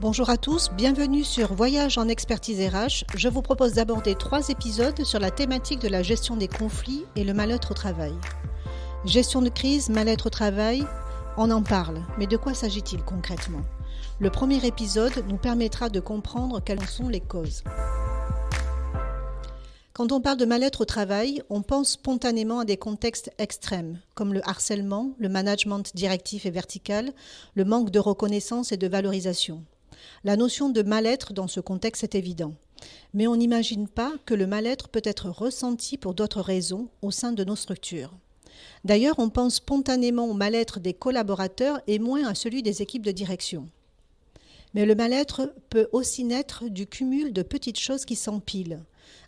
Bonjour à tous, bienvenue sur Voyage en expertise RH. Je vous propose d'aborder 3 épisodes sur la thématique de la gestion des conflits et le mal-être au travail. Gestion de crise, mal-être au travail, on en parle, mais de quoi s'agit-il concrètement ? Le premier épisode nous permettra de comprendre quelles sont les causes. Quand on parle de mal-être au travail, on pense spontanément à des contextes extrêmes, comme le harcèlement, le management directif et vertical, le manque de reconnaissance et de valorisation. La notion de mal-être dans ce contexte est évident, mais on n'imagine pas que le mal-être peut être ressenti pour d'autres raisons au sein de nos structures. D'ailleurs, on pense spontanément au mal-être des collaborateurs et moins à celui des équipes de direction. Mais le mal-être peut aussi naître du cumul de petites choses qui s'empilent,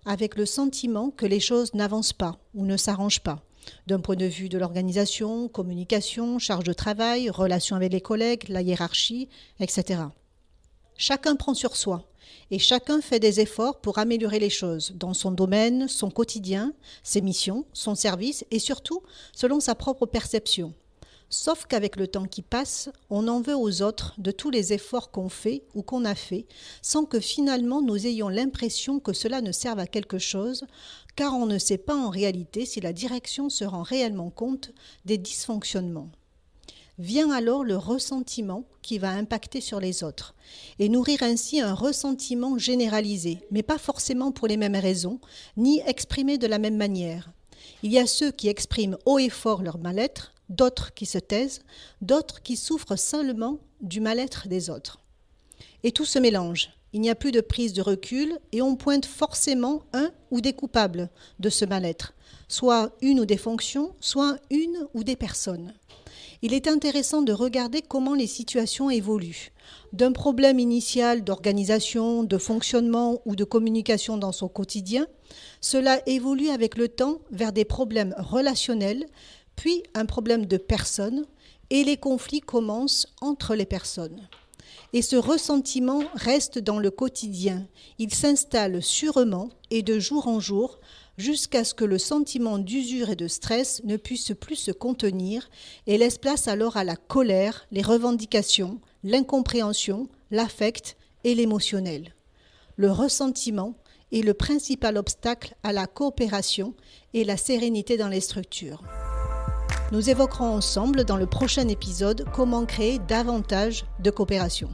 avec le sentiment que les choses n'avancent pas ou ne s'arrangent pas, d'un point de vue de l'organisation, communication, charge de travail, relations avec les collègues, la hiérarchie, etc. Chacun prend sur soi et chacun fait des efforts pour améliorer les choses dans son domaine, son quotidien, ses missions, son service et surtout selon sa propre perception. Sauf qu'avec le temps qui passe, on en veut aux autres de tous les efforts qu'on fait ou qu'on a fait sans que finalement nous ayons l'impression que cela ne serve à quelque chose car on ne sait pas en réalité si la direction se rend réellement compte des dysfonctionnements. Vient alors le ressentiment qui va impacter sur les autres et nourrir ainsi un ressentiment généralisé, mais pas forcément pour les mêmes raisons, ni exprimé de la même manière. Il y a ceux qui expriment haut et fort leur mal-être, d'autres qui se taisent, d'autres qui souffrent seulement du mal-être des autres. Et tout se mélange, il n'y a plus de prise de recul et on pointe forcément un ou des coupables de ce mal-être, soit une ou des fonctions, soit une ou des personnes. Il est intéressant de regarder comment les situations évoluent. D'un problème initial d'organisation, de fonctionnement ou de communication dans son quotidien, cela évolue avec le temps vers des problèmes relationnels, puis un problème de personnes, et les conflits commencent entre les personnes. Et ce ressentiment reste dans le quotidien. Il s'installe sûrement et de jour en jour, jusqu'à ce que le sentiment d'usure et de stress ne puisse plus se contenir et laisse place alors à la colère, les revendications, l'incompréhension, l'affect et l'émotionnel. Le ressentiment est le principal obstacle à la coopération et la sérénité dans les structures. Nous évoquerons ensemble dans le prochain épisode comment créer davantage de coopération.